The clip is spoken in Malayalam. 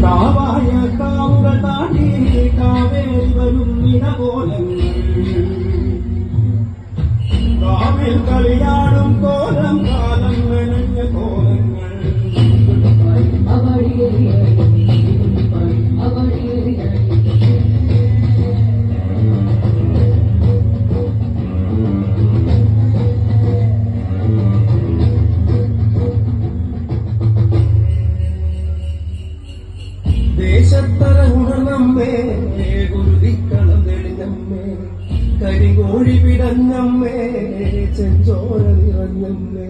കാവായ കാവുകൾ താണ്ടി കാവേരി വരും ഇടകോലങ്ങൾ കാവിൽ കളിയാടും കോലം കാലം മെനഞ്ഞ കോലങ്ങൾ ദേശത്തറ ഉണർന്നമ്മേ ഗുരുതിക്കളം തെളിഞ്ഞമ്മേ കരികോഴി പിടഞ്ഞമ്മേ ചെഞ്ചോര നിറഞ്ഞമ്മേ